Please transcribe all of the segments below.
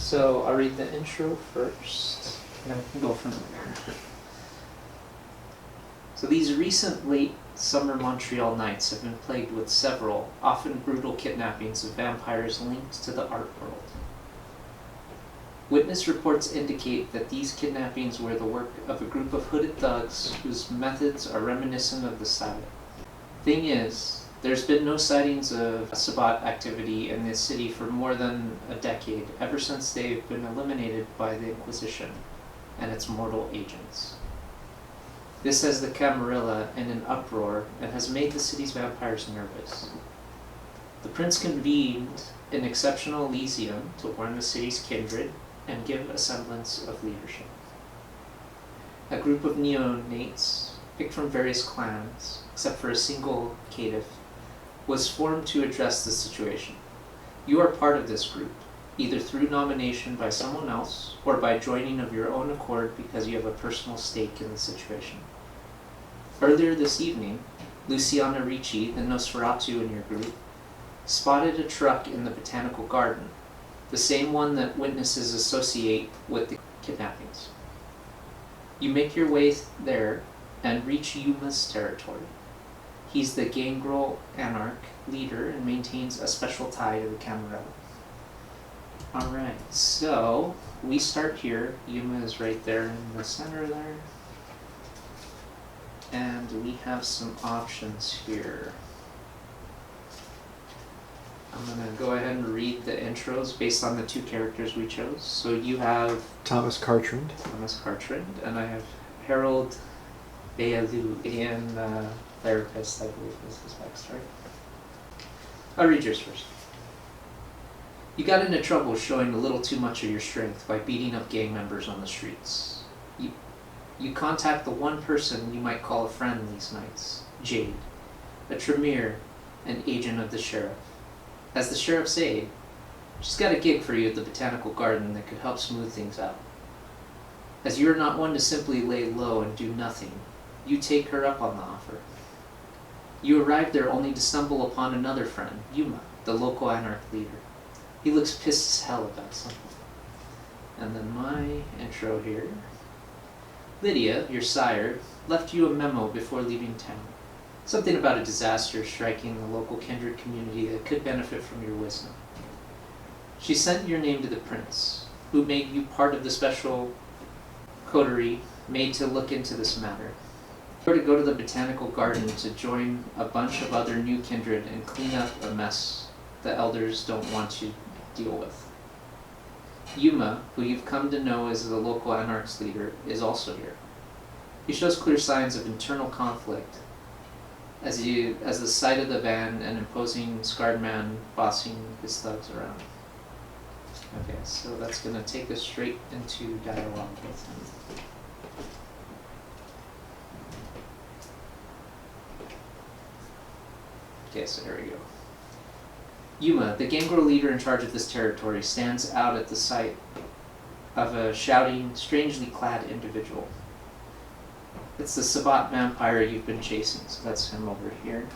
So I'll read the intro first, and then we can go from there. So these recent late summer Montreal nights have been plagued with several, often brutal kidnappings of vampires linked to the art world. Witness reports indicate that these kidnappings were the work of a group of hooded thugs whose methods are reminiscent of the Sabbat. Thing is, there's been no sightings of Sabbat activity in this city for more than a decade, ever since they've been eliminated by the Inquisition and its mortal agents. This has the Camarilla in an uproar and has made the city's vampires nervous. The prince convened an exceptional Elysium to warn the city's kindred and give a semblance of leadership. A group of neonates, picked from various clans, except for a single caitiff, was formed to address the situation. You are part of this group, either through nomination by someone else or by joining of your own accord because you have a personal stake in the situation. Earlier this evening, Lucianna Ricci, the Nosferatu in your group, spotted a truck in the botanical garden, the same one that witnesses associate with the kidnappings. You make your way there and reach Yuma's territory. He's the gangrel anarch leader and maintains a special tie to the Camarilla. Alright, so we start here. Yuma is right there in the center there. And we have some options here. I'm going to go ahead and read the intros based on the two characters we chose. So you have Thomas Chartrand, and I have Harold Beaulieu, and therapist, I believe is his backstory. I'll read yours first. You got into trouble showing a little too much of your strength by beating up gang members on the streets. You contact the one person you might call a friend these nights, Jade, a Tremere, an agent of the sheriff. As the sheriff's aide, she's got a gig for you at the botanical garden that could help smooth things out. As you are not one to simply lay low and do nothing, you take her up on the offer. You arrive there only to stumble upon another friend, Yuma, the local anarch leader. He looks pissed as hell about something. And then my intro here. Lydia, your sire, left you a memo before leaving town. Something about a disaster striking the local kindred community that could benefit from your wisdom. She sent your name to the prince, who made you part of the special coterie made to look into this matter. You are to go to the botanical garden to join a bunch of other new kindred and clean up a mess the elders don't want to deal with. Yuma, who you've come to know as the local anarch's leader, is also here. He shows clear signs of internal conflict as the sight of the van and imposing scarred man bossing his thugs around. Okay, so that's going to take us straight into dialogue with him. Okay, so here we go. Yuma, the gangrel leader in charge of this territory, stands out at the sight of a shouting, strangely clad individual. It's the Sabbat vampire you've been chasing, so that's him over here.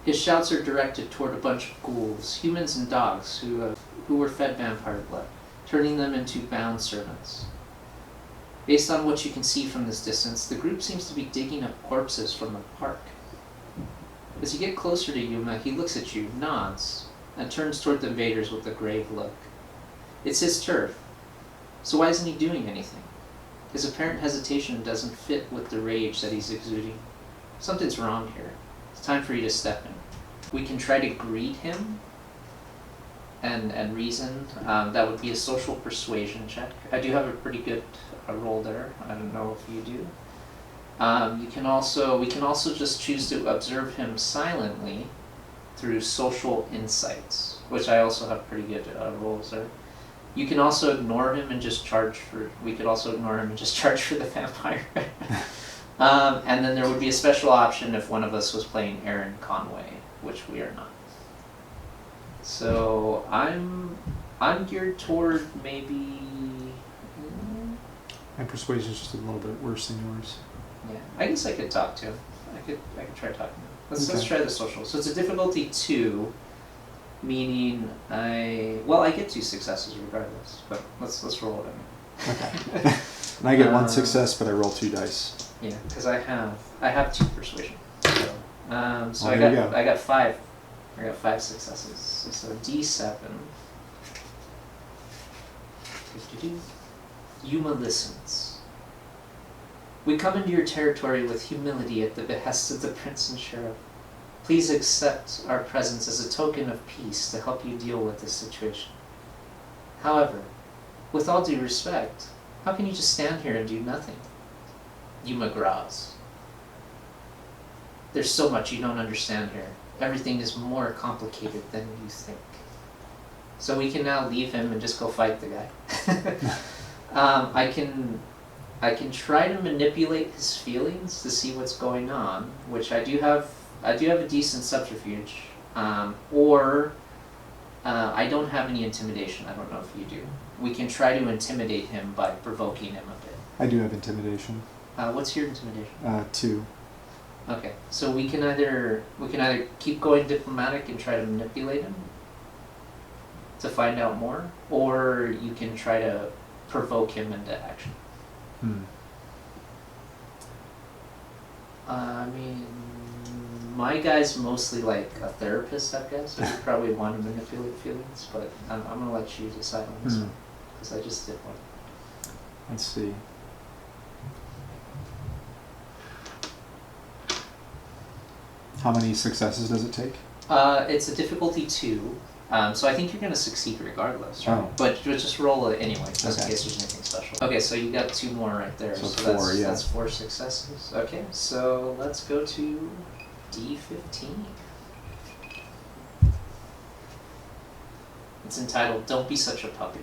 His shouts are directed toward a bunch of ghouls, humans and dogs, who were fed vampire blood, turning them into bound servants. Based on what you can see from this distance, the group seems to be digging up corpses from the park. As you get closer to Yuma, he looks at you, nods, and turns toward the invaders with a grave look. It's his turf, so why isn't he doing anything? His apparent hesitation doesn't fit with the rage that he's exuding. Something's wrong here. It's time for you to step in. We can try to greet him and reason. That would be a social persuasion check. I do have a pretty good roll there. I don't know if you do. We can also just choose to observe him silently through social insights, which I also have pretty good rolls there. You can also ignore him and just charge for. We could also ignore him and just charge for the vampire. And then there would be a special option if one of us was playing Aaron Conway, which we are not. So I'm geared toward maybe. My persuasion's just a little bit worse than yours. Yeah, I guess I could talk to him. I could try talking to him. Let's try the social. So it's a difficulty 2. Meaning I get 2 successes regardless, but let's roll it in. Okay. And I get 1 success, but I roll 2 dice. Yeah, because I have 2 persuasion. So, Oh, there you go. I got 5. I got 5 successes. So D7. Yuma listens. We come into your territory with humility at the behest of the Prince and Sheriff. Please accept our presence as a token of peace to help you deal with this situation. However, with all due respect, how can you just stand here and do nothing? Yuma growls. There's so much you don't understand here. Everything is more complicated than you think. So we can now leave him and just go fight the guy. I can try to manipulate his feelings to see what's going on, which I do have a decent subterfuge. Or I don't have any intimidation. I don't know if you do. We can try to intimidate him by provoking him a bit. I do have intimidation. What's your intimidation? 2. Okay, so we can either keep going diplomatic and try to manipulate him to find out more, or you can try to provoke him into action. I mean, my guy's mostly like a therapist, I guess, so you probably want to manipulate feelings, but I'm going to let you decide on this one, because I just did one. Let's see. How many successes does it take? It's a difficulty 2, so I think you're going to succeed regardless, right? Oh. But just roll it anyway, just in Okay. case there's anything special. Okay, so you got 2 more right there. So 4, that's 4 successes. Okay, so let's go to D15. It's entitled, Don't Be Such a Puppy.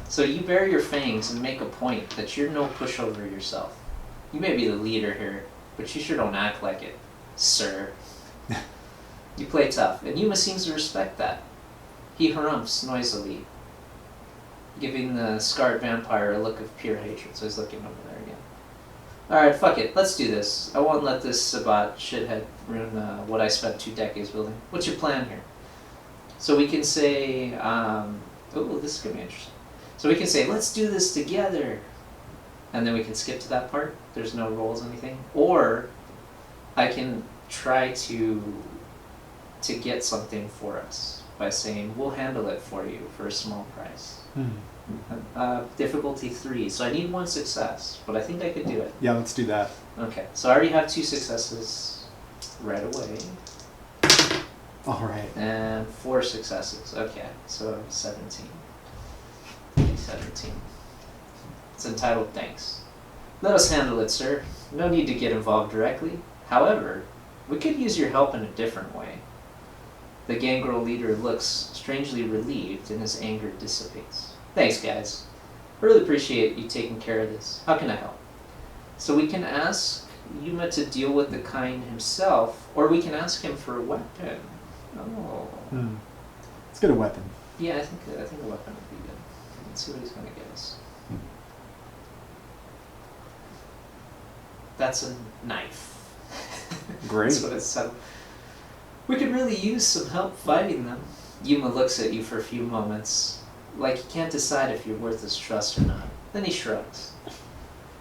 So you bare your fangs and make a point that you're no pushover yourself. You may be the leader here, but you sure don't act like it, sir. You play tough, and Yuma seems to respect that. He harumphs noisily, giving the scarred vampire a look of pure hatred, so he's looking over there again. Alright, fuck it, let's do this. I won't let this Sabat shithead ruin what I spent 2 decades building. What's your plan here? So we can say, oh, this is going to be interesting. So we can say, let's do this together. And then we can skip to that part. There's no rolls or anything. Or I can try to get something for us by saying, we'll handle it for you for a small price. Difficulty 3. So I need 1 success, but I think I could do it. Yeah, let's do that. Okay, so I already have 2 successes right away. All right. And 4 successes. Okay, so 17. 17. It's entitled Thanks. Let us handle it, sir. No need to get involved directly. However, we could use your help in a different way. The gangrel leader looks strangely relieved and his anger dissipates. Thanks, guys. I really appreciate you taking care of this. How can I help? So we can ask Yuma to deal with the kind himself, or we can ask him for a weapon. Oh. Let's get a weapon. Yeah, I think a weapon would be good. Let's see what he's going to give us. That's a knife. Great. That's what it said. We could really use some help fighting them. Yuma looks at you for a few moments, like he can't decide if you're worth his trust or not. Then he shrugs.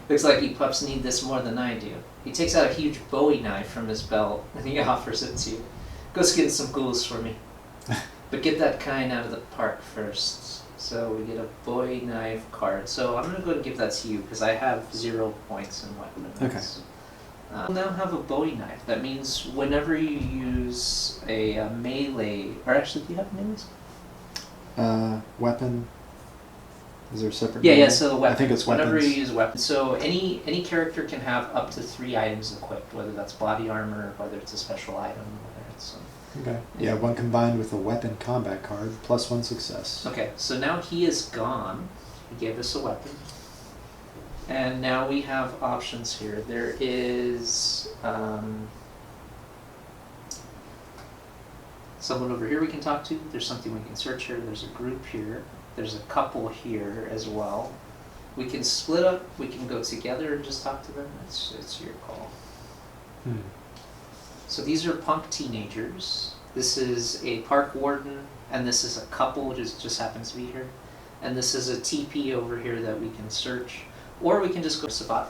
Looks like you pups need this more than I do. He takes out a huge Bowie knife from his belt and he offers it to you. Go skin some ghouls for me. But get that kind out of the park first. So we get a Bowie knife card. So I'm going to go and give that to you because I have 0 points in weapons. Okay. We'll now have a Bowie knife. That means whenever you use a melee... Or actually, do you have melees? Weapon. Is there a separate Yeah, name? so the weapon. I think it's weapons. Whenever you use a weapon. So any character can have up to 3 items equipped, whether that's body armor, whether it's a special item, whether it's... Okay. Yeah, 1 combined with a weapon combat card, plus 1 success. Okay, so now he is gone. He gave us a weapon. And now we have options here. There is someone over here we can talk to. There's something we can search here. There's a group here. There's a couple here as well. We can split up. We can go together and just talk to them. It's your call. So these are punk teenagers. This is a park warden, and this is a couple, just happens to be here. And this is a TP over here that we can search, or we can just go to Sabat.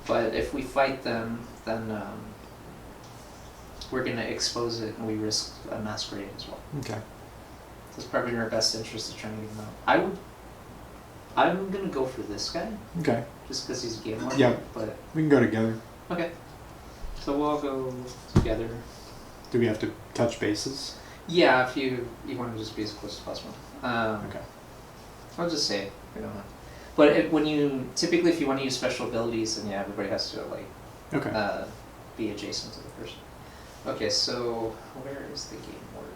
But if we fight them, then we're going to expose it, and we risk a masquerade as well. Okay. So it's probably in our best interest to try and get him out. I'm going to go for this guy, Okay. just because he's a game warden. Yep. But We can go together. okay. So we'll all go together. Do we have to touch bases? Yeah, if you want to just be as close as possible. Okay. I'll just say we don't have. But typically if you want to use special abilities, then yeah, everybody has to Okay. be adjacent to the person. Okay, so where is the game warden?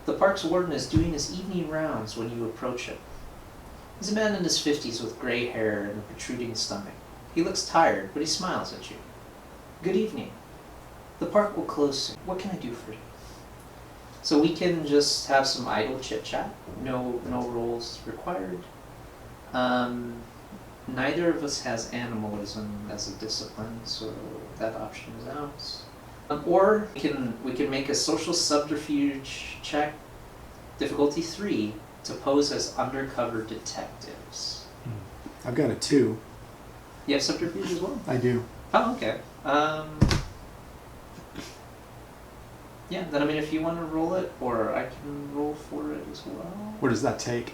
The park's warden is doing his evening rounds when you approach him. He's a man in his 50s with gray hair and a protruding stomach. He looks tired, but he smiles at you. Good evening. The park will close soon. What can I do for you? So we can just have some idle chit-chat. No roles required. Neither of us has animalism as a discipline, so that option is out. Or we can make a social subterfuge check, difficulty 3, to pose as undercover detectives. I've got a 2. You have subterfuge as well? I do. Oh, okay. Yeah, then I mean, if you want to roll it, or I can roll for it as well. What does that take?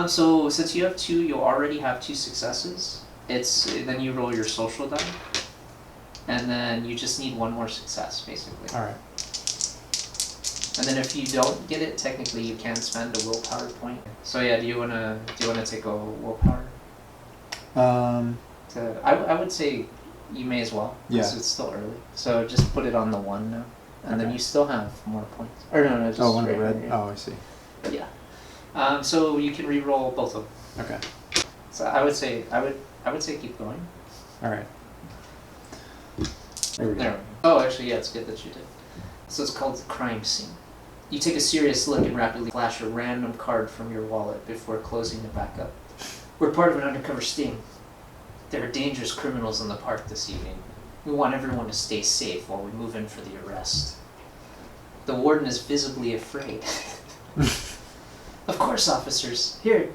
So since you have 2, you'll already have 2 successes. Then you roll your social die, and then you just need 1 more success, basically. All right. And then if you don't get it, technically you can spend a willpower point. So yeah, do you wanna take a willpower? I would say you may as well. Yeah. Because it's still early. So just put it on the 1 now. And then Okay. you still have more points. Or no, just Oh, one right red. here. Oh, I see. Yeah. So you can re-roll both of them. Okay. So I would say keep going. All right. There we go. There. Oh, actually, yeah, it's good that you did. So it's called the crime scene. You take a serious look and rapidly flash a random card from your wallet before closing it back up. We're part of an undercover sting. There are dangerous criminals in the park this evening. We want everyone to stay safe while we move in for the arrest. The warden is visibly afraid. Of course, officers. Here,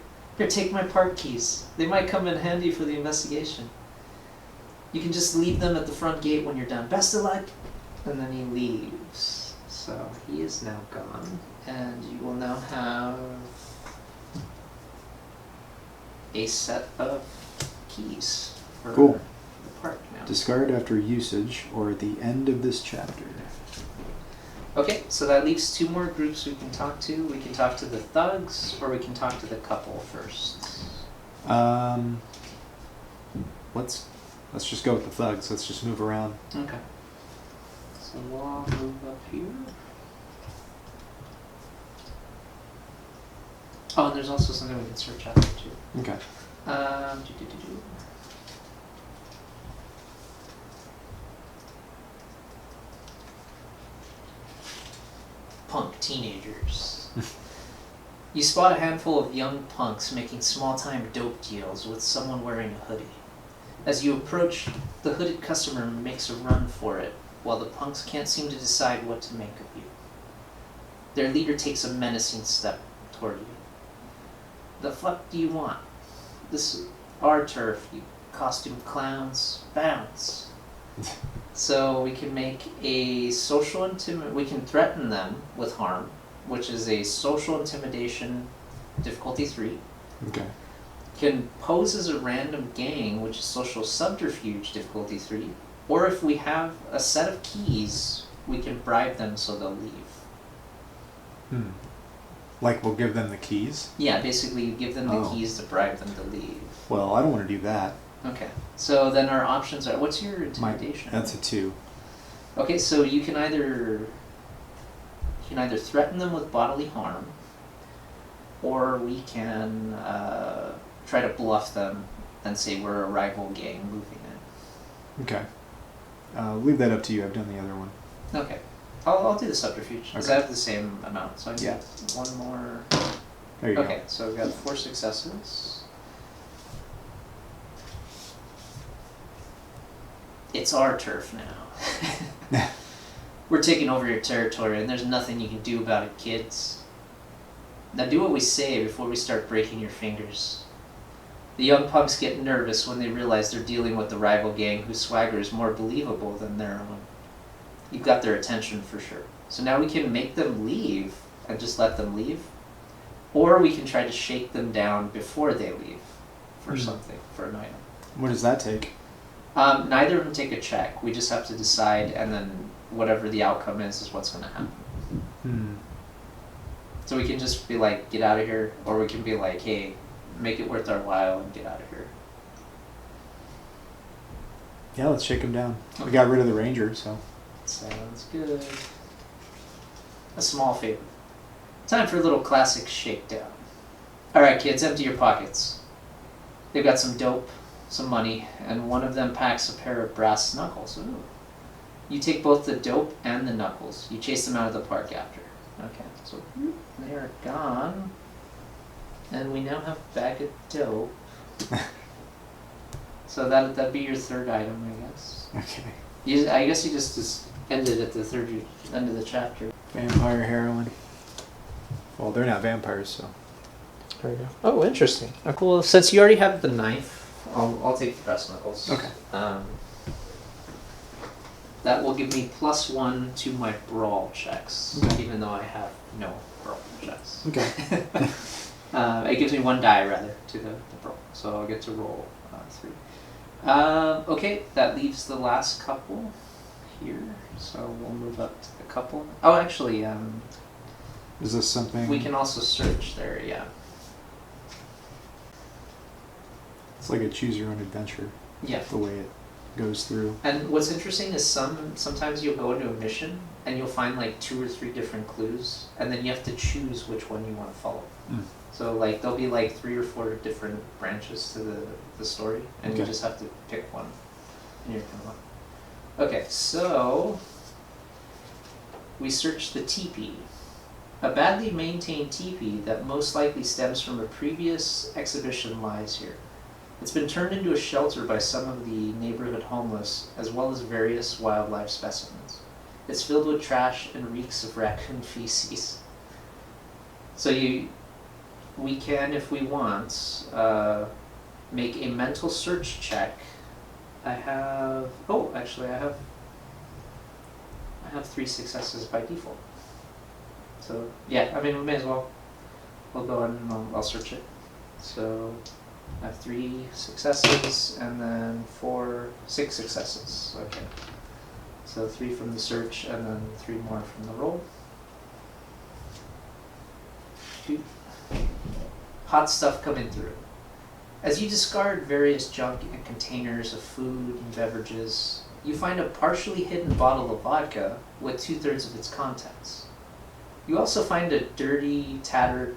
take my park keys. They might come in handy for the investigation. You can just leave them at the front gate when you're done. Best of luck. And then he leaves. So he is now gone. And you will now have a set of keys for Cool. the park now. Discard after usage or at the end of this chapter. Okay, so that leaves 2 more groups we can talk to. We can talk to the thugs, or we can talk to the couple first. Let's just go with the thugs. Let's just move around. Okay. So we'll all move up here. Oh, and there's also something we can search after too. Okay. Punk teenagers. You spot a handful of young punks making small-time dope deals with someone wearing a hoodie. As you approach, the hooded customer makes a run for it, while the punks can't seem to decide what to make of you. Their leader takes a menacing step toward you. The fuck do you want? This is our turf, you costumed clowns. Bounce. So we can make a social we can threaten them with harm, which is a social intimidation, difficulty 3. Okay. Can pose as a random gang, which is social subterfuge, difficulty 3. Or if we have a set of keys, we can bribe them so they'll leave. Like we'll give them the keys? Yeah, basically you give them the keys to bribe them to leave. Well, I don't want to do that. Okay, so then our options are, what's your intimidation? That's a 2. Okay, so you can either threaten them with bodily harm, or we can try to bluff them and say we're a rival gang moving in. Okay. Leave that up to you. I've done the other one. Okay, I'll do the subterfuge because I Okay. have the same amount, so I need 1 more. There you Okay, so we've got 4 successes. It's our turf now. We're taking over your territory and there's nothing you can do about it, kids. Now do what we say before we start breaking your fingers. The young punks get nervous when they realize they're dealing with the rival gang whose swagger is more believable than their own. You've got their attention for sure. So now we can make them leave and just let them leave. Or we can try to shake them down before they leave for something, for an item. What does that take? Neither of them take a check. We just have to decide, and then whatever the outcome is what's going to happen. So we can just be like, get out of here, or we can be like, hey, make it worth our while and get out of here. Yeah, let's shake him down. We got rid of the ranger, so. Sounds good. A small favor. Time for a little classic shakedown. Alright kids, empty your pockets. They've got some dope, some money, and one of them packs a pair of brass knuckles. Ooh. You take both the dope and the knuckles. You chase them out of the park after. Okay, so they are gone. And we now have a bag of dope. So that'd be your third item, I guess. Okay. I guess you just ended at the third end of the chapter. Vampire heroine. Well, they're not vampires, so. There we go. Oh, interesting. Oh, cool. Since you already have the knife, I'll take the brass knuckles. Okay. That will give me +1 to my brawl checks, even though I have no brawl checks. Okay. It gives me 1 die, rather, to the brawl. So I'll get to roll 3. Okay, that leaves the last couple here. So we'll move up to the couple. Oh, actually, is this something? we can also search there, yeah. It's like a choose your own adventure. Yeah. The way it goes through. And what's interesting is sometimes you'll go into a mission and you'll find like 2 or 3 different clues, and then you have to choose which one you want to follow. So like there'll be like 3 or 4 different branches to the story, and you just have to pick one. And you're kind of okay, so we search the teepee. A badly maintained teepee that most likely stems from a previous exhibition lies here. It's been turned into a shelter by some of the neighborhood homeless, as well as various wildlife specimens. It's filled with trash and reeks of raccoon feces. So we can, if we want, make a mental search check. I have 3 successes by default. So yeah, I mean, we may as well. We'll go ahead and I'll search it. So I have 3 successes and then 6 successes. Okay. So 3 from the search and then 3 more from the roll. 2. Hot stuff coming through. As you discard various junk and containers of food and beverages, you find a partially hidden bottle of vodka with 2/3 of its contents. You also find a dirty, tattered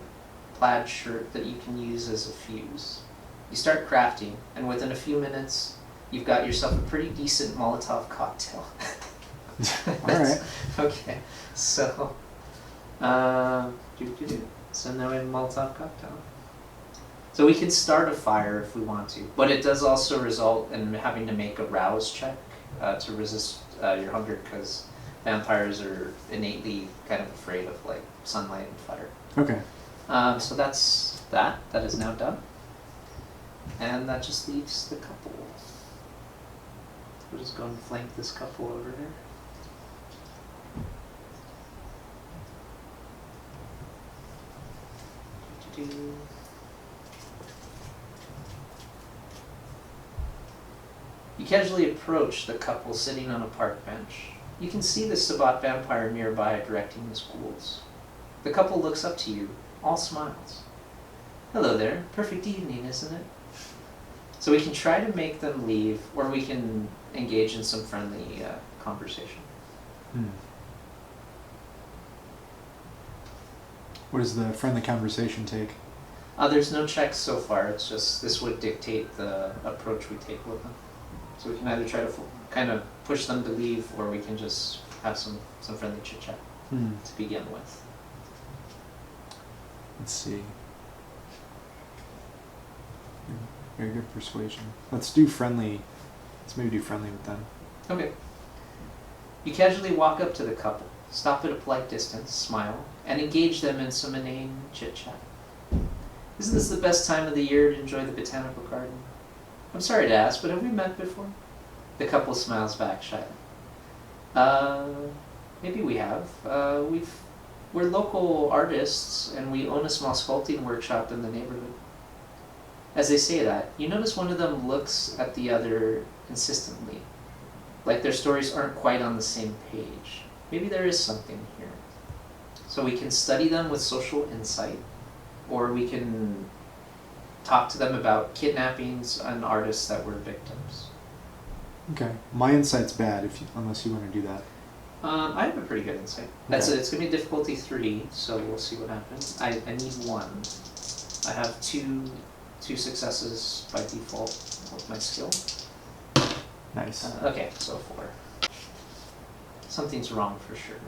plaid shirt that you can use as a fuse. You start crafting, and within a few minutes, you've got yourself a pretty decent Molotov cocktail. Alright. Okay, so, so now we have a Molotov cocktail. So we can start a fire if we want to, but it does also result in having to make a rouse check to resist your hunger, because vampires are innately kind of afraid of like sunlight and fire. Okay. So that's that. That is now done. And that just leaves the couple. We'll just go and flank this couple over here. You casually approach the couple sitting on a park bench. You can see the Sabbat vampire nearby directing the schools. The couple looks up to you, all smiles. Hello there, perfect evening, isn't it? So we can try to make them leave, or we can engage in some friendly conversation. What does the friendly conversation take? There's no checks so far, it's just this would dictate the approach we take with them. So we can either try to kind of push them to leave, or we can just have some friendly chit-chat to begin with. Let's see. Very good persuasion. Let's do friendly. Let's maybe do friendly with them. Okay. You casually walk up to the couple, stop at a polite distance, smile, and engage them in some inane chit-chat. Isn't this the best time of the year to enjoy the botanical garden? I'm sorry to ask, but have we met before? The couple smiles back shyly. Maybe we have. We're local artists, and we own a small sculpting workshop in the neighborhood. As they say that, you notice one of them looks at the other insistently, like their stories aren't quite on the same page. Maybe there is something here. So we can study them with social insight, or we can talk to them about kidnappings and artists that were victims. Okay. My insight's bad unless you want to do that. I have a pretty good insight. Okay. It's going to be difficulty 3, so we'll see what happens. I need 1. I have two successes by default with my skill. Nice. Okay, so 4. Something's wrong for sure.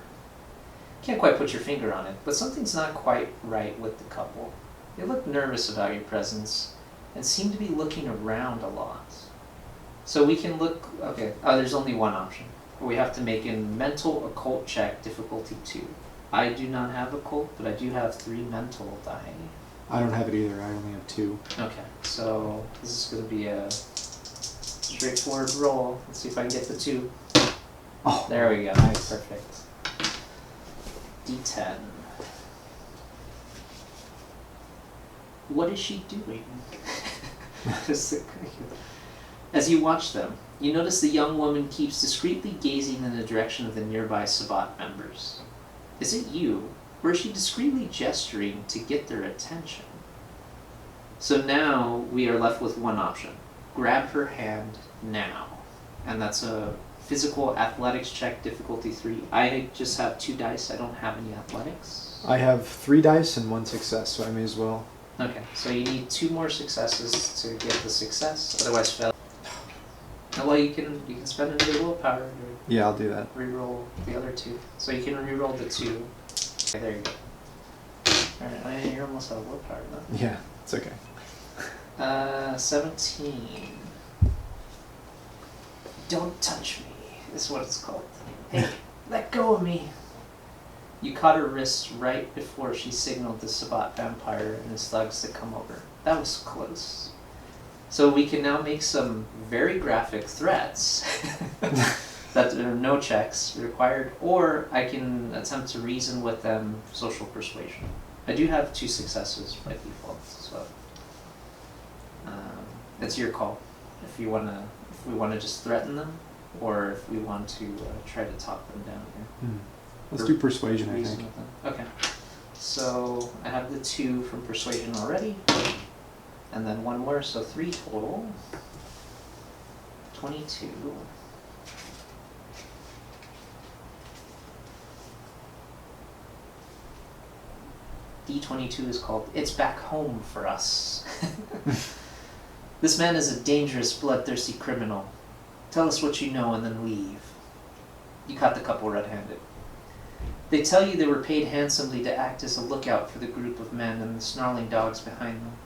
Can't quite put your finger on it, but something's not quite right with the couple. They look nervous about your presence and seem to be looking around a lot. So we can look, okay, there's only one option. We have to make a mental occult check, difficulty 2. I do not have occult, but I do have 3 mental die. I don't have it either. I only have 2. Okay, so this is going to be a straightforward roll. Let's see if I can get the 2. Oh, There we go. nice. Perfect. D10. What is she doing? As you watch them, you notice the young woman keeps discreetly gazing in the direction of the nearby Sabbat members. Is it you, or is she discreetly gesturing to get their attention? So now we are left with one option. Grab her hand now. And that's a physical athletics check, difficulty 3. I just have 2 dice. I don't have any athletics. I have 3 dice and 1 success, so I may as well. Okay, so you need 2 more successes to get the success, otherwise fail. Well, you can spend another willpower to Yeah, I'll do that. re-roll the other 2. So you can re-roll the 2. Okay, there you go. Alright, you're almost out of willpower though. Yeah, it's okay. 17. Don't touch me, is what it's called. Hey, let go of me. You caught her wrist right before she signaled the Sabbat vampire and his thugs to come over. That was close. So we can now make some very graphic threats that there are no checks required, or I can attempt to reason with them, social persuasion. I do have 2 successes by default, so it's your call. If we want to just threaten them, or if we want to try to talk them down here. Let's do persuasion, I Reason think. with them. Okay. So I have the 2 from persuasion already, and then 1 more, so 3 total. 22. D22 is called It's Back Home for Us. This man is a dangerous, bloodthirsty criminal. Tell us what you know and then leave. You caught the couple red-handed. They tell you they were paid handsomely to act as a lookout for the group of men and the snarling dogs behind them.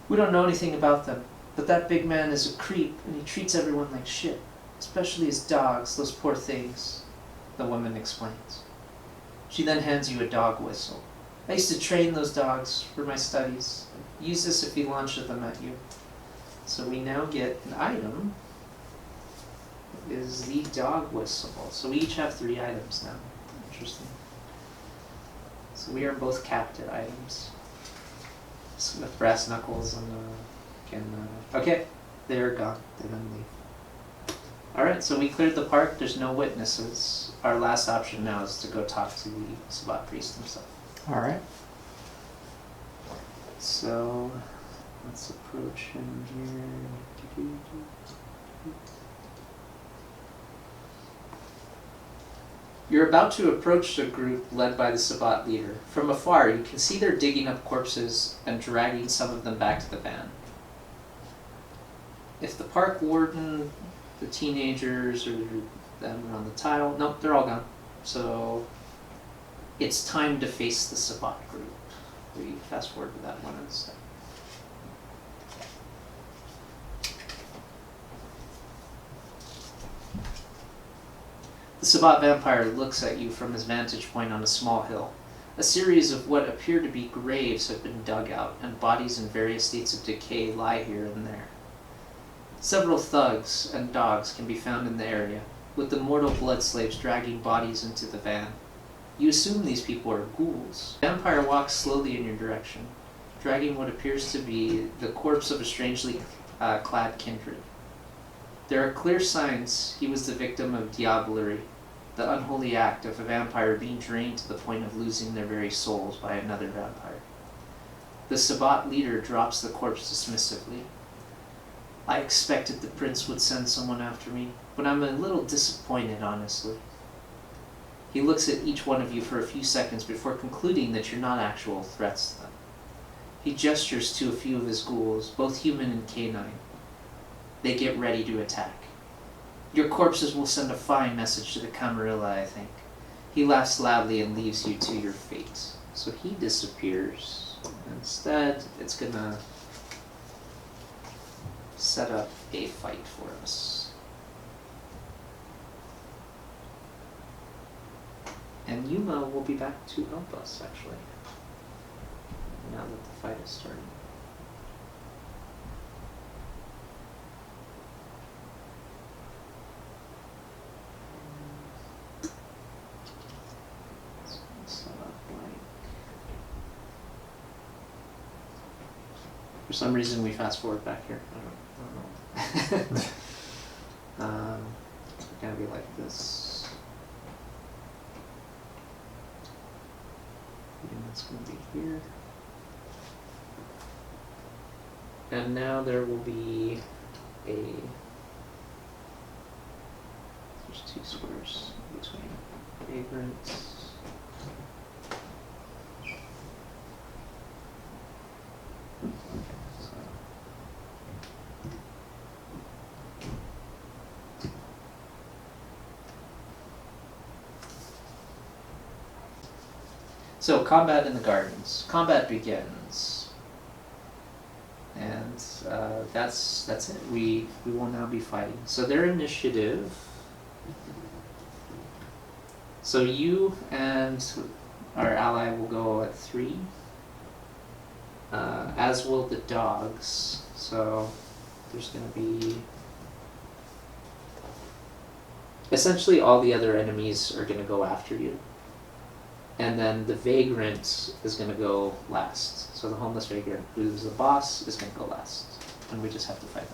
We don't know anything about them, but that big man is a creep and he treats everyone like shit, especially his dogs, those poor things, the woman explains. She then hands you a dog whistle. I used to train those dogs for my studies. Use this if he launches them at you. So we now get an item, is the dog whistle. So we each have 3 items now. Interesting. So we are both capped at items. So with brass knuckles and okay, they're gone. They then leave. Alright, so we cleared the park. There's no witnesses. Our last option now is to go talk to the Sabbat priest himself. Alright. So let's approach him here. You're about to approach the group led by the Sabbat leader. From afar, you can see they're digging up corpses and dragging some of them back to the van. If the park warden, the teenagers, or them are on the tile, nope, they're all gone. So it's time to face the Sabbat group. We fast forward to that one instead. The Sabbat vampire looks at you from his vantage point on a small hill. A series of what appear to be graves have been dug out, and bodies in various states of decay lie here and there. Several thugs and dogs can be found in the area, with the mortal blood slaves dragging bodies into the van. You assume these people are ghouls. The vampire walks slowly in your direction, dragging what appears to be the corpse of a strangely clad kindred. There are clear signs he was the victim of diablerie, the unholy act of a vampire being drained to the point of losing their very souls by another vampire. The Sabbat leader drops the corpse dismissively. I expected the prince would send someone after me, but I'm a little disappointed, honestly. He looks at each one of you for a few seconds before concluding that you're not actual threats to them. He gestures to a few of his ghouls, both human and canine. They get ready to attack. Your corpses will send a fine message to the Camarilla, I think. He laughs loudly and leaves you to your fate. So he disappears. Instead, it's gonna set up a fight for us. And Yuma will be back to help us, actually, now that the fight is starting. For some reason, we fast forward back here. I don't know. It's gonna be like this. And it's gonna be here. And now there will be a. There's two squares between vagrants. So, combat in the gardens. Combat begins. And that's it. We will now be fighting. So their initiative. So you and our ally will go at 3. As will the dogs. So there's going to be... Essentially all the other enemies are going to go after you. And then the vagrant is going to go last. So the homeless vagrant, who's the boss, is going to go last. And we just have to fight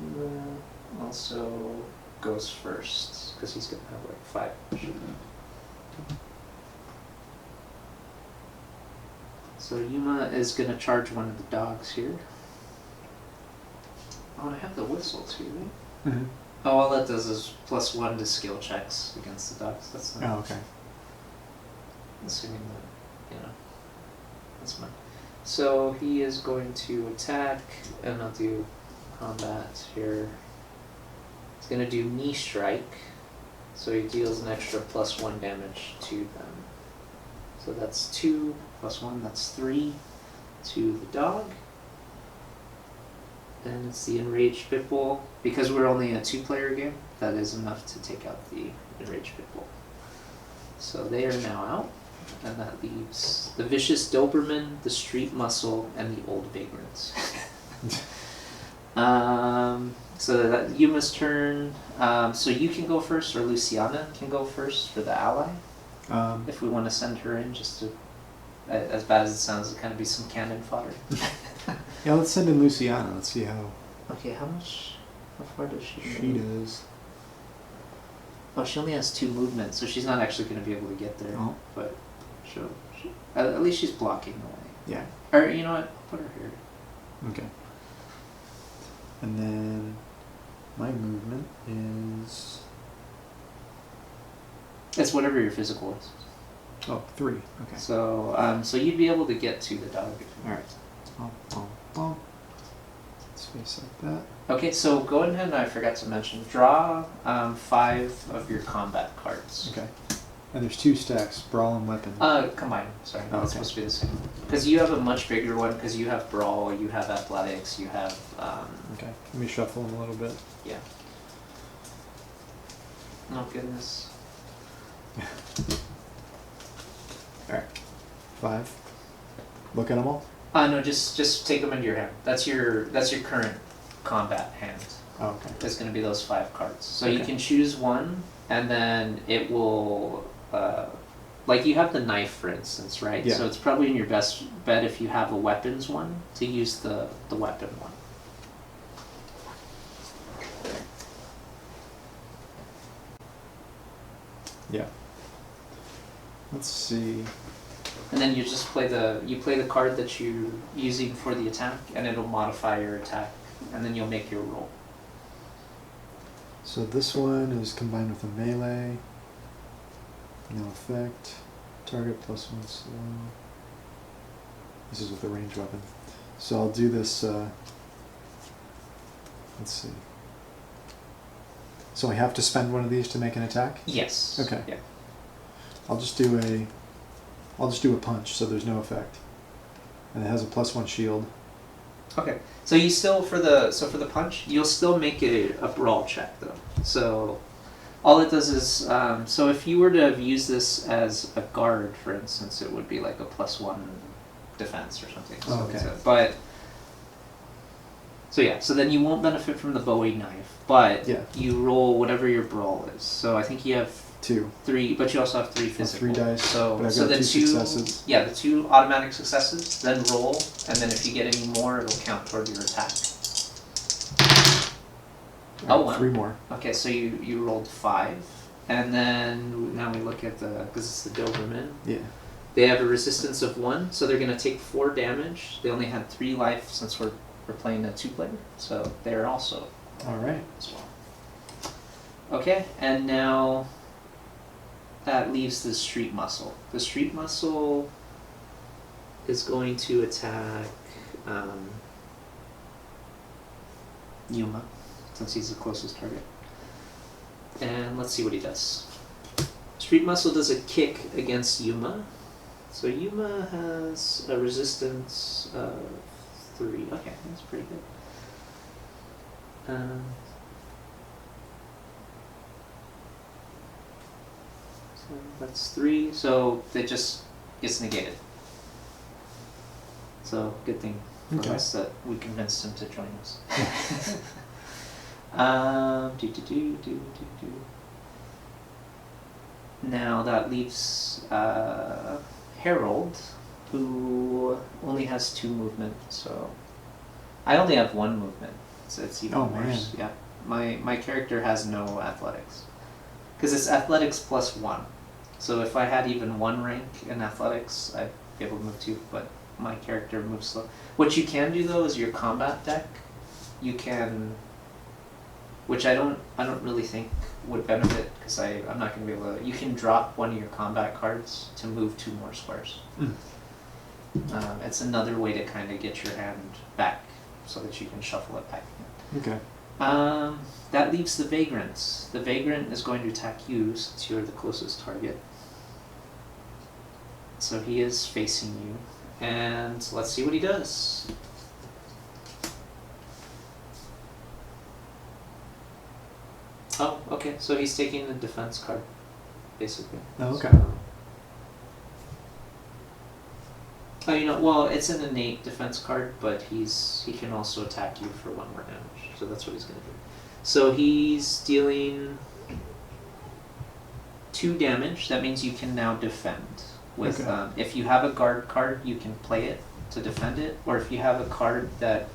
them. Also goes first, because he's going to have like 5. So Yuma is going to charge one of the dogs here. Oh, and I have the whistle too, right? Mm-hmm. Oh, all that does is +1 to skill checks against the dogs. That's not... Oh, okay. Assuming that, that's fine. So he is going to attack, and I'll do combat here. He's going to do knee strike, so he deals an extra +1 damage to them. So that's 2 +1, that's 3 to the dog. And it's the enraged pit bull. Because we're only a 2-player game, that is enough to take out the enraged pit bull. So they are now out. And that leaves the vicious Doberman, the street muscle, and the old vagrants. So that Yuma's turn. So you can go first, or Luciana can go first for the ally. If we want to send her in, just to, as bad as it sounds, to kind of be some cannon fodder. Yeah, let's send in Luciana. Let's see how. Okay, how far does she She does. Oh, she only has 2 movements, so she's not actually going to be able to get there. Oh. But at least she's blocking the way. Yeah. Or, you know what? I'll put her here. Okay. And then my movement is... It's whatever your physical is. Oh, 3. Okay. So, so you'd be able to get to the dog. Alright. Let's face like that. Okay, so go ahead and I forgot to mention, draw 5 of your combat cards. Okay. And there's 2 stacks, brawl and weapon. Combine. Sorry, oh, it's supposed to be the same. Because you have a much bigger one, because you have brawl, you have athletics, you have... Okay, let me shuffle them a little bit. Yeah. Oh goodness. Alright. 5. Look at them all? No, just take them into your hand. That's your current combat hand. Oh, okay. It's going to be those 5 cards. So you Okay. can choose one, and then it will, like you have the knife, for instance, right? Yeah. So it's probably in your best bet if you have a weapons one to use the weapon one. Yeah. Let's see. And then you just play the card that you're using for the attack, and it'll modify your attack, and then you'll make your roll. So this one is combined with a melee. No effect. Target +1 slow. This is with a ranged weapon. So I'll do this, let's see. So I have to spend one of these to make an attack? Yes. Okay. Yeah. I'll just do a punch, so there's no effect. And it has a +1 shield. Okay. So you still for the punch, you'll still make a brawl check though. So all it does is so if you were to have used this as a guard, for instance, it would be like a +1 defense or something. So Okay. So then you won't benefit from the Bowie knife, but Yeah. you roll whatever your brawl is. So I think you have 2. 3, but you also have 3 physical. 3 dice, So but I've so got the 2 two successes. Yeah, the 2 automatic successes, then roll, and then if you get any more, it'll count toward your attack. Oh, wow. 3 more. Okay, so you rolled 5, and then now we look at because it's the Doberman. Yeah. They have a resistance of 1, so they're going to take 4 damage. They only had 3 life since we're playing a 2-player, so they're also Alright. as well. Okay, and now that leaves the street muscle. The street muscle is going to attack Yuma, since he's the closest target. And let's see what he does. Street muscle does a kick against Yuma. So Yuma has a resistance of 3. Okay, that's pretty good. So that's 3. So it just gets negated. So good thing for Okay. us that we convinced him to join us. Now that leaves Harold, who only has 2 movement. So I only have 1 movement. So it's even worse. Man. Yeah, my character has no athletics because it's athletics +1. So if I had even 1 rank in athletics, I'd be able to move 2. But my character moves slow. What you can do though is your combat deck. You can, which I don't really think would benefit because I'm not going to be able to. You can drop one of your combat cards to move 2 more squares. It's another way to kind of get your hand back so that you can shuffle it back again. Okay. That leaves the Vagrant. The Vagrant is going to attack you since you're the closest target. So he is facing you. And let's see what he does. Oh, okay. So he's taking the defense card, basically. Oh, okay. Well, it's an innate defense card, but he can also attack you for 1 more damage. So that's what he's going to do. So he's dealing 2 damage. That means you can now defend. With if you have a guard card, you can play it to defend it, or if you have a card that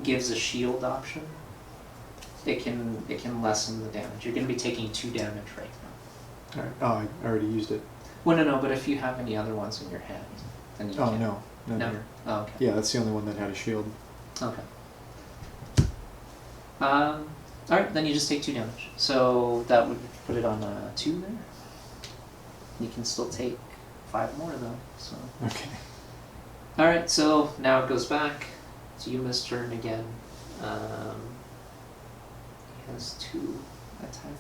gives a shield option, it can lessen the damage. You're going to be taking 2 damage right now. Alright. Oh, I already used it. Well, no, but if you have any other ones in your hand, then you Oh, can. no. None No? here. Oh, okay. Yeah, that's the only one that had a shield. Okay. Alright, then you just take 2 damage. So that would put it on 2 there. You can still take 5 more though. So. Okay. Alright, so now it goes back to Yuma's turn again. He has 2 attack.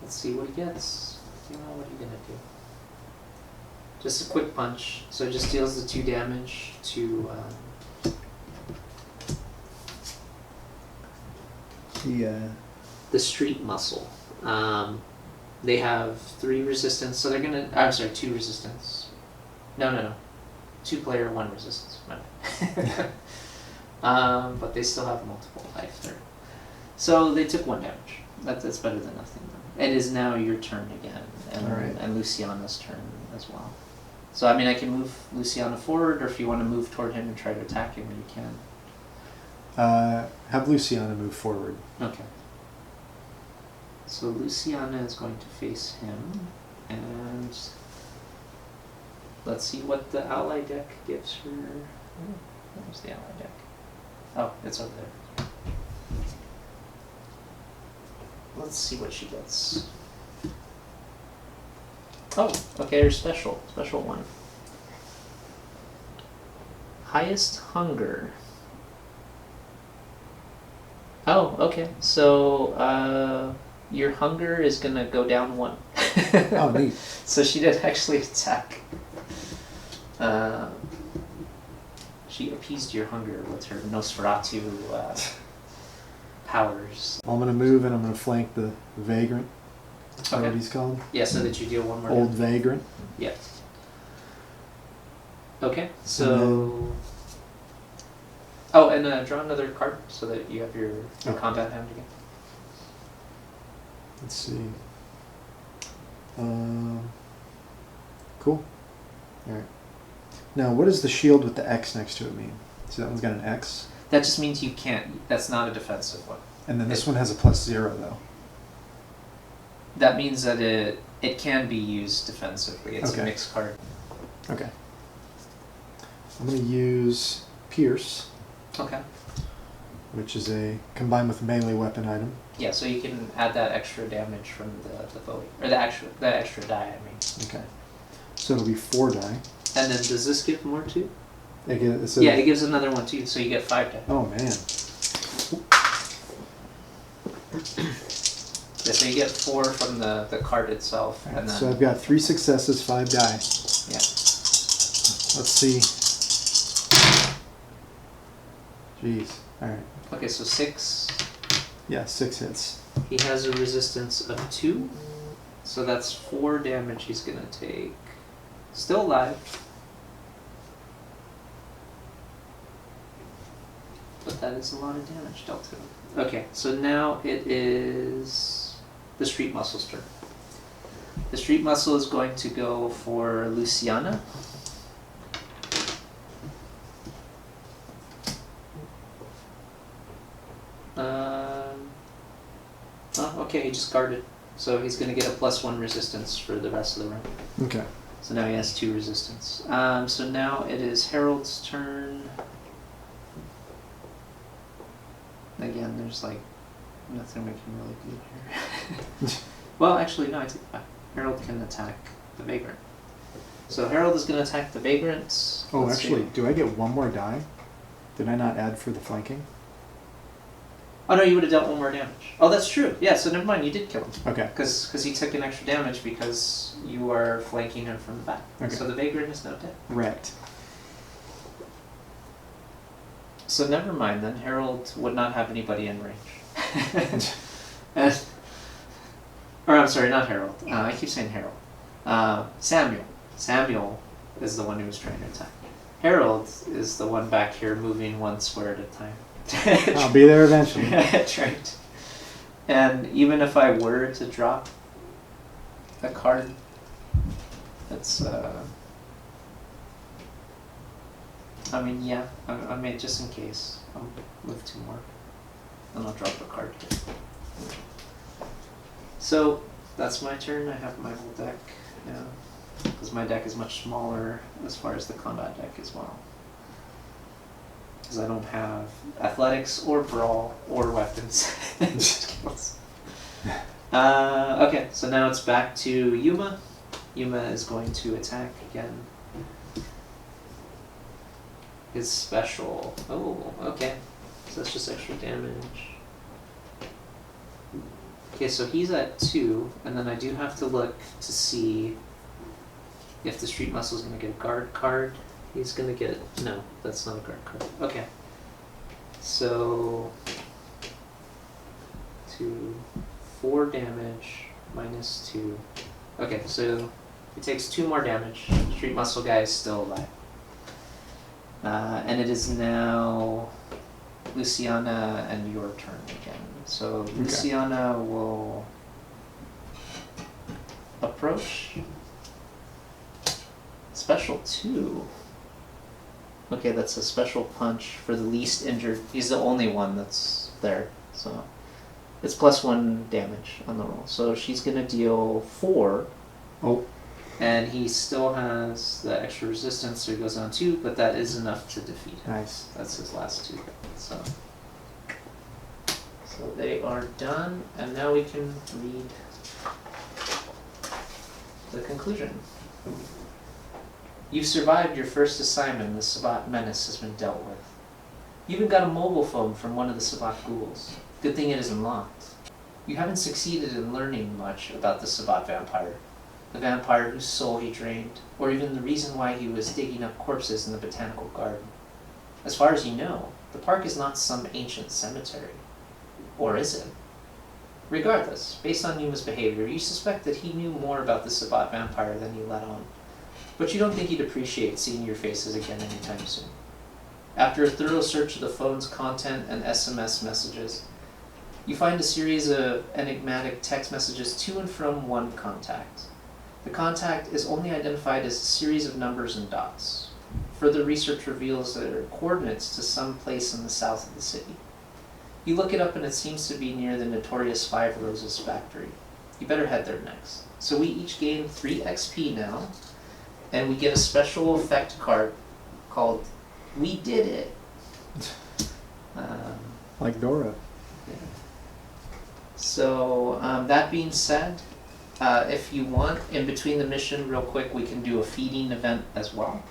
Let's see what he gets. What are you gonna do? Just a quick punch. So it just deals the 2 damage to Yeah. The street muscle. They have 3 resistance, so they're gonna. I'm sorry, 2 resistance. No. 2 player, 1 resistance. My bad. But they still have multiple life there. So they took 1 damage. That's better than nothing. Though. It is now your turn again, and Luciana's turn as well. So I mean, I can move Luciana forward, or if you want to move toward him and try to attack him, you can. Have Luciana move forward. Okay. So Luciana is going to face him, and let's see what the ally deck gives her. Where's the ally deck? Oh, it's over there. Let's see what she gets. Oh, okay, her special one. Highest hunger. Oh, okay. So, your hunger is gonna go down 1. Oh, neat. So she did actually attack. She appeased your hunger with her Nosferatu powers. I'm gonna move and I'm gonna flank the Vagrant. Is that Okay. what he's called? Yeah, so that you deal 1 more Old damage. Vagrant. Yeah. Okay, so... Oh, and draw another card so that you have your combat hand again. Let's see. Cool. Alright. Now, what does the shield with the X next to it mean? So that one's got an X. That just means you can't... That's not a defensive one. And then this one has a +0, though. That means that it can be used defensively. It's Okay. a mixed card. Okay. I'm going to use Pierce, Okay. which is a combined with melee weapon item. Yeah, so you can add that extra damage from the foe. Or that extra die, I mean. Okay. So it'll be 4 die. And then does this give more too? It Yeah, it gives another one too, so you get 5 die. Oh, man. Yeah, so you get 4 from the card itself. Alright, And then, so I've got 3 successes, 5 die. yeah. Let's see. Jeez. Alright. Okay, so 6. Yeah, 6 hits. He has a resistance of 2. So that's 4 damage he's going to take. Still alive. But that is a lot of damage dealt to him. Okay, so now it is the Street Muscle's turn. The Street Muscle is going to go for Luciana. Oh, okay, he just guarded. So he's going to get a +1 resistance for the rest of the round. Okay. So now he has 2 resistance. So now it is Harold's turn. Again, there's like nothing we can really do here. Well, actually, no, I take it back. Harold can attack the Vagrant. So Harold is going to attack the Vagrant. Oh, Let's actually, see. do I get 1 more die? Did I not add for the flanking? Oh no, you would have dealt 1 more damage. Oh, that's true. Yeah, so never mind, you did kill him. Okay. Because he took an extra damage because you are flanking him from the back. Okay. So the Vagrant is now dead. Wrecked. So never mind then, Harold would not have anybody in range. Or I'm sorry, not Harold. I keep saying Harold. Samuel. Samuel is the one who was trying to attack. Harold is the one back here moving 1 square at a time. I'll be there eventually. Right. And even if I were to drop a card, that's I mean, yeah, I mean, just in case, I'll move 2 more, and I'll drop a card here. So, that's my turn. I have my whole deck now, because my deck is much smaller as far as the combat deck as well. Because I don't have athletics or brawl or weapons. Okay, so now it's back to Yuma. Yuma is going to attack again. His special. Oh, okay. So that's just extra damage. Okay, so he's at 2, and then I do have to look to see if the Street Muscle is going to get a guard card. He's going to get... No, that's not a guard card. Okay. So... to 4 damage minus 2. Okay, so it takes 2 more damage. Street Muscle guy is still alive. And it is now Luciana and your turn again. So Luciana will approach. Special 2. Okay, that's a special punch for the least injured. He's the only one that's there, so it's +1 damage on the roll. So she's gonna deal 4. Oh. And he still has the extra resistance, so he goes on 2, but that is enough to defeat him. Nice. That's his last 2. So they are done, and now we can read the conclusion. You've survived your first assignment, and the Sabbat menace has been dealt with. You even got a mobile phone from one of the Sabbat ghouls. Good thing it isn't locked. You haven't succeeded in learning much about the Sabbat vampire. The vampire whose soul he drained, or even the reason why he was digging up corpses in the botanical garden. As far as you know, the park is not some ancient cemetery. Or is it? Regardless, based on Yuma's behavior, you suspect that he knew more about the Sabbat vampire than he let on. But you don't think he'd appreciate seeing your faces again anytime soon. After a thorough search of the phone's content and SMS messages, you find a series of enigmatic text messages to and from one contact. The contact is only identified as a series of numbers and dots. Further research reveals that there are coordinates to some place in the south of the city. You look it up and it seems to be near the notorious Five Roses factory. You better head there next. So we each gain 3 XP now, and we get a special effect card called We Did It. Like Dora. Yeah. So that being said, if you want, in between the mission, real quick, we can do a feeding event as well,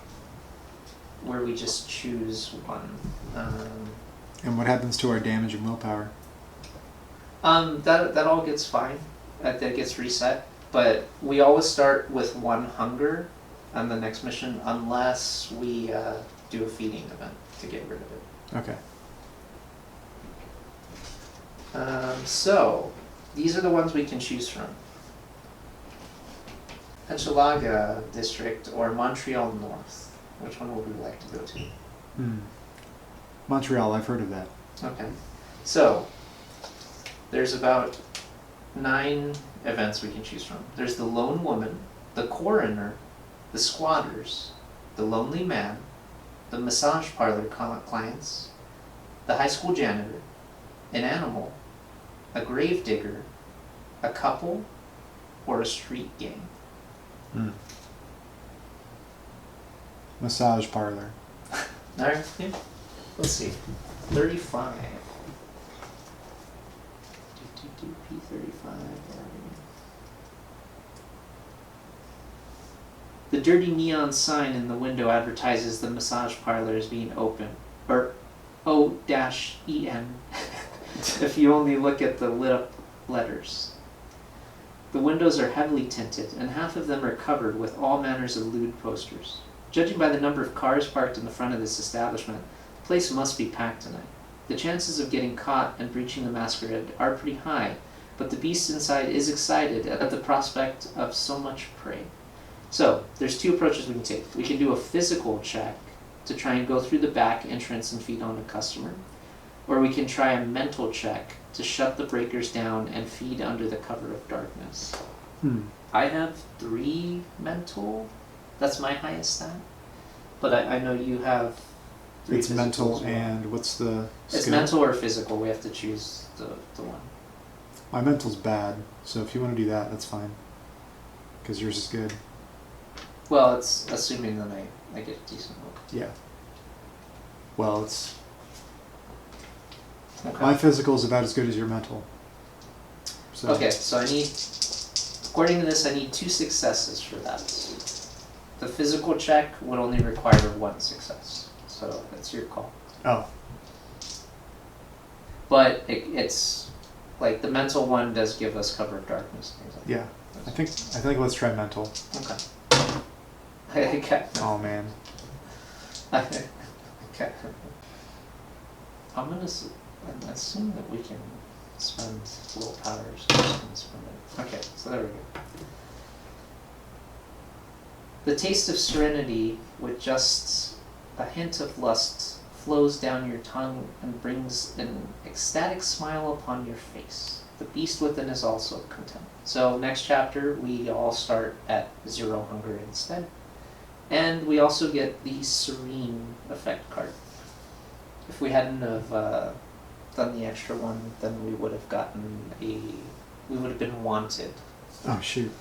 where we just choose one. And what happens to our damage and willpower? That all gets fine. That gets reset. But we always start with 1 hunger on the next mission, unless we do a feeding event to get rid of it. Okay. So these are the ones we can choose from. Hochelaga District or Montreal North. Which one would we like to go to? Montreal, I've heard of that. Okay. So there's about 9 events we can choose from. There's the Lone Woman, the Coroner, the Squatters, the Lonely Man, the Massage Parlor Clients, the High School Janitor, an Animal, a Grave Digger, a Couple, or a Street Gang. Massage parlor. Alright, yeah. Let's see. 35. P35. The dirty neon sign in the window advertises the massage parlor as being open. Or O-E-N. If you only look at the lit up letters. The windows are heavily tinted, and half of them are covered with all manners of lewd posters. Judging by the number of cars parked in the front of this establishment, the place must be packed tonight. The chances of getting caught and breaching the masquerade are pretty high, but the beast inside is excited at the prospect of so much prey. So, there's 2 approaches we can take. We can do a physical check to try and go through the back entrance and feed on a customer, or we can try a mental check to shut the breakers down and feed under the cover of darkness. I have 3 mental. That's my highest stat. But I know you have 3 It's mental, well. and what's the skill? It's mental or physical. We have to choose the one. My mental's bad, so if you want to do that, that's fine. Because yours is good. Well, it's assuming that I get a decent roll. Yeah. Well, it's... Okay. My physical is about as good as your mental. So. Okay, so I need, according to this, I need 2 successes for that. The physical check would only require 1 success, so that's your call. Oh. But it's like the mental one does give us cover of darkness. Things like Yeah. that. I think let's try mental. Okay. Okay. Oh man. Okay. I'm gonna assume that we can spend willpower, so I'm just gonna spend it. Okay, so there we go. The taste of serenity, with just a hint of lust, flows down your tongue and brings an ecstatic smile upon your face. The beast within is also content. So next chapter, we all start at 0 hunger instead. And we also get the serene effect card. If we hadn't have done the extra one, then we would have gotten we would have been wanted. Oh shoot.